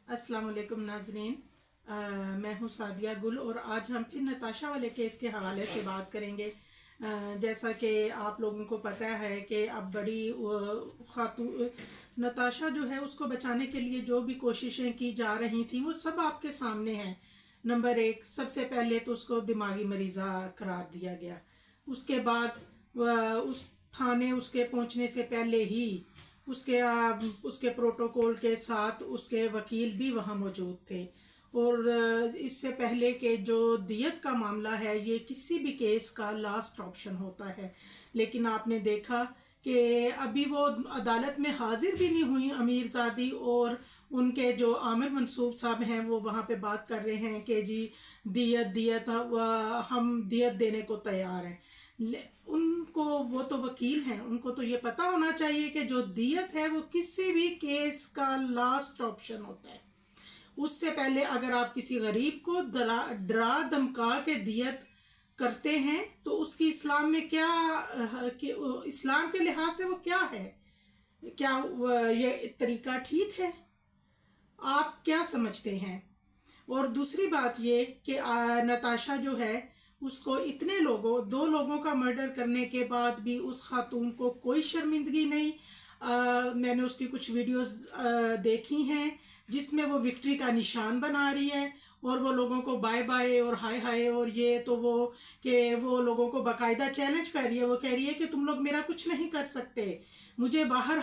अस्सलाम वालेकुम नाजरीन। मैं हूँ सादिया गुल और आज हम फिर नताशा वाले केस के हवाले से बात करेंगे। जैसा कि आप लोगों को पता है कि अब बड़ी खातून नताशा जो है उसको बचाने के लिए जो भी कोशिशें की जा रही थी वो सब आपके सामने हैं। नंबर एक, सबसे पहले तो उसको दिमागी मरीज़ा करार दिया गया। उसके बाद उस थाने उसके पहुंचने से पहले ही उसके प्रोटोकॉल के साथ उसके वकील भी वहाँ मौजूद थे। और इससे पहले कि जो दियत का मामला है ये किसी भी केस का लास्ट ऑप्शन होता है, लेकिन आपने देखा कि अभी वो अदालत में हाजिर भी नहीं हुई अमीरजादी, और उनके जो आमिर मंसूब साहब हैं वो वहाँ पे बात कर रहे हैं कि जी दियत दियत हम दियत देने को तैयार हैं। उनको, वो तो वकील हैं, उनको तो ये पता होना चाहिए कि जो दियत है वो किसी भी केस का लास्ट ऑप्शन होता है। उससे पहले अगर आप किसी गरीब को डरा धमका के दियत करते हैं तो उसकी इस्लाम में क्या, कि इस्लाम के लिहाज से वो क्या है, क्या ये तरीका ठीक है? आप क्या समझते हैं? और दूसरी बात ये कि नताशा जो है उसको इतने लोगों, दो लोगों का मर्डर करने के बाद भी उस खातून को कोई शर्मिंदगी नहीं। मैंने उसकी कुछ वीडियोस देखी हैं जिसमें वो विक्ट्री का निशान बना रही है और वो लोगों को बाय बाय और हाय हाय और ये तो वो लोगों को बाकायदा चैलेंज कर रही है। वो कह रही है कि तुम लोग मेरा कुछ नहीं कर सकते, मुझे बाहर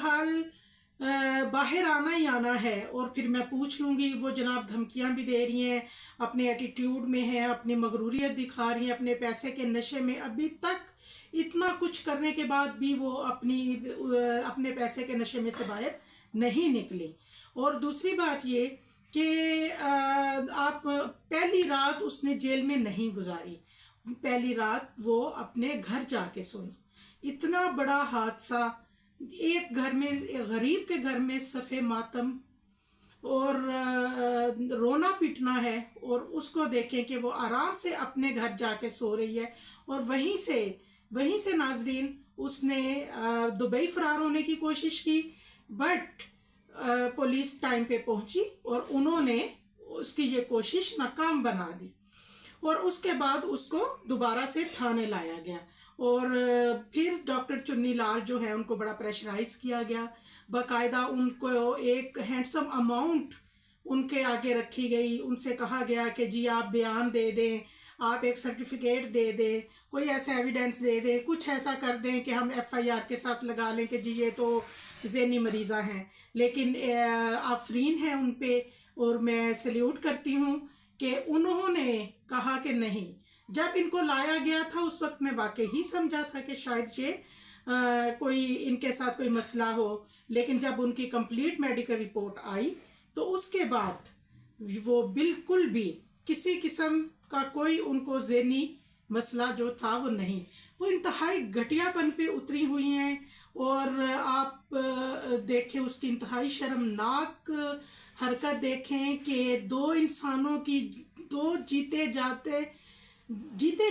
आना ही आना है और फिर मैं पूछ लूँगी। वो जनाब धमकियाँ भी दे रही हैं, अपने एटीट्यूड में है, अपनी मगरूरियत दिखा रही हैं, अपने पैसे के नशे में। अभी तक इतना कुछ करने के बाद भी वो अपने पैसे के नशे में से बाहर नहीं निकली। और दूसरी बात ये कि आप, पहली रात उसने जेल में नहीं गुजारी, पहली रात वो अपने घर जाके सोई। इतना बड़ा हादसा, एक घर में, एक गरीब के घर में सफ़े मातम और रोना पीटना है, और उसको देखें कि वो आराम से अपने घर जाके सो रही है। और वहीं से नाजरीन उसने दुबई फरार होने की कोशिश की, बट पुलिस टाइम पे पहुंची और उन्होंने उसकी ये कोशिश नाकाम बना दी। और उसके बाद उसको दोबारा से थाने लाया गया और फिर डॉक्टर चुन्नी लाल जो है उनको बड़ा प्रेशराइज किया गया। बाकायदा उनको एक हैंडसम अमाउंट उनके आगे रखी गई, उनसे कहा गया कि जी आप बयान दे दें, आप एक सर्टिफिकेट दे दें, कोई ऐसा एविडेंस दे दें, कुछ ऐसा कर दें कि हम एफआईआर के साथ लगा लें कि जी ये तो ज़हनी मरीज़ा हैं। लेकिन आफरीन है उन पे, और मैं सल्यूट करती हूँ कि उन्होंने कहा कि नहीं। जब इनको लाया गया था उस वक्त मैं वाकई ही समझा था कि शायद ये कोई इनके साथ कोई मसला हो, लेकिन जब उनकी कंप्लीट मेडिकल रिपोर्ट आई तो उसके बाद वो बिल्कुल भी किसी किस्म का कोई उनको ज़हनी मसला जो था वो नहीं, वो इंतहाई घटियापन पे उतरी हुई हैं। और आप देखें उसकी इंतहाई शर्मनाक हरकत देखें कि दो इंसानों की, दो जीते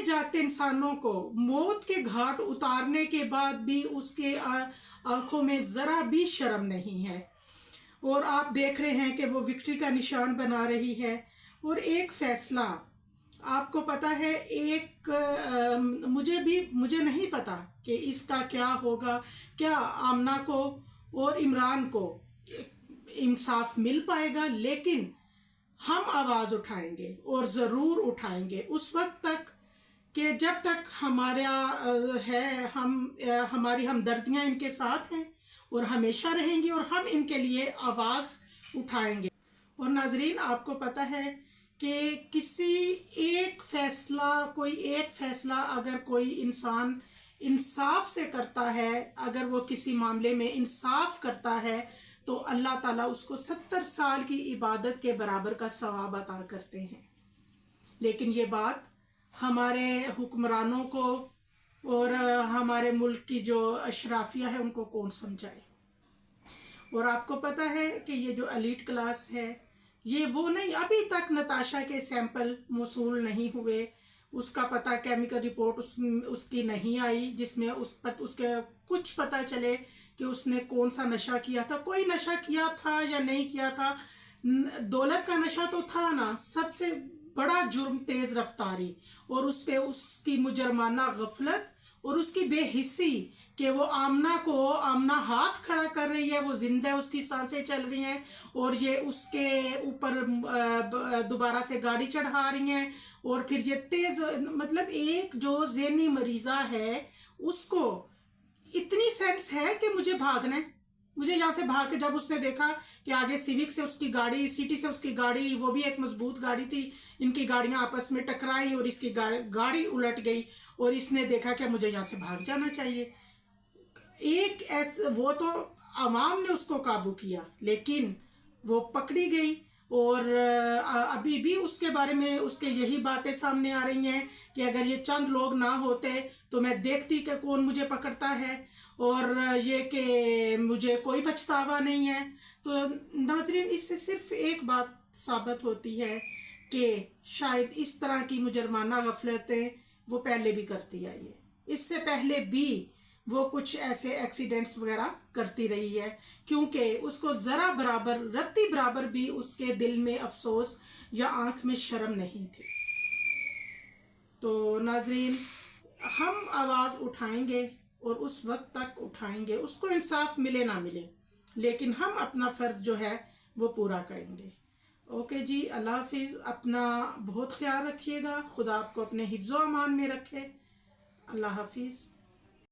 जागते इंसानों को मौत के घाट उतारने के बाद भी उसके आंखों में ज़रा भी शर्म नहीं है। और आप देख रहे हैं कि वो विक्ट्री का निशान बना रही है। और एक फैसला आपको पता है, मुझे नहीं पता कि इसका क्या होगा, क्या आमना को और इमरान को इंसाफ मिल पाएगा, लेकिन हम आवाज़ उठाएंगे और ज़रूर उठाएंगे उस वक्त तक कि जब तक हमारी हमदर्दियाँ इनके साथ हैं और हमेशा रहेंगी, और हम इनके लिए आवाज़ उठाएंगे। और नाजरीन आपको पता है कि कोई एक फ़ैसला अगर कोई इंसान इंसाफ से करता है, अगर वो किसी मामले में इंसाफ करता है तो अल्लाह ताला उसको 70 साल की इबादत के बराबर का सवाब अता करते हैं। लेकिन ये बात हमारे हुक्मरानों को और हमारे मुल्क की जो अशराफिया है उनको कौन समझाए। और आपको पता है कि ये जो एलीट क्लास है ये वो नहीं, अभी तक नताशा के सैंपल मौसूल नहीं हुए, उसका पता, केमिकल रिपोर्ट उसकी नहीं आई जिसमें उसके कुछ पता चले कि उसने कौन सा नशा किया था, कोई नशा किया था या नहीं किया था। दौलत का नशा तो था ना, सबसे बड़ा जुर्म तेज रफ्तारी, और उस पे उसकी मुजरमाना गफलत और उसकी बेहिस्सी कि वो आमना हाथ खड़ा कर रही है, वो जिंदा है, उसकी सांसें चल रही हैं, और ये उसके ऊपर दोबारा से गाड़ी चढ़ा रही हैं, और फिर ये तेज, मतलब एक जो ज़हनी मरीज़ा है उसको इतनी सेंस है कि मुझे भागना है, मुझे यहाँ से भाग के, जब उसने देखा कि आगे सिविक से उसकी गाड़ी, सिटी से उसकी गाड़ी, वो भी एक मजबूत गाड़ी थी, इनकी गाड़ियां आपस में टकराई और इसकी गाड़ी उलट गई, और इसने देखा कि मुझे यहाँ से भाग जाना चाहिए। एक ऐसे, वो तो आवाम ने उसको काबू किया, लेकिन वो पकड़ी गई, और अभी भी उसके बारे में उसके यही बातें सामने आ रही हैं कि अगर ये चंद लोग ना होते तो मैं देखती कि कौन मुझे पकड़ता है, और ये कि मुझे कोई पछतावा नहीं है। तो नाजरीन, इससे सिर्फ एक बात साबित होती है कि शायद इस तरह की मुजरमाना गफलतें वो पहले भी करती आई है, इससे पहले भी वो कुछ ऐसे एक्सीडेंट्स वगैरह करती रही है, क्योंकि उसको ज़रा बराबर, रत्ती बराबर भी उसके दिल में अफसोस या आंख में शर्म नहीं थी। तो नाजरीन, हम आवाज़ उठाएंगे और उस वक्त तक उठाएंगे, उसको इंसाफ मिले ना मिले, लेकिन हम अपना फ़र्ज़ जो है वो पूरा करेंगे। ओके जी, अल्लाह हाफिज़। अपना बहुत ख्याल रखिएगा, खुदा आपको अपने हिफ्ज़ो अमान में रखे। अल्लाह हाफिज़।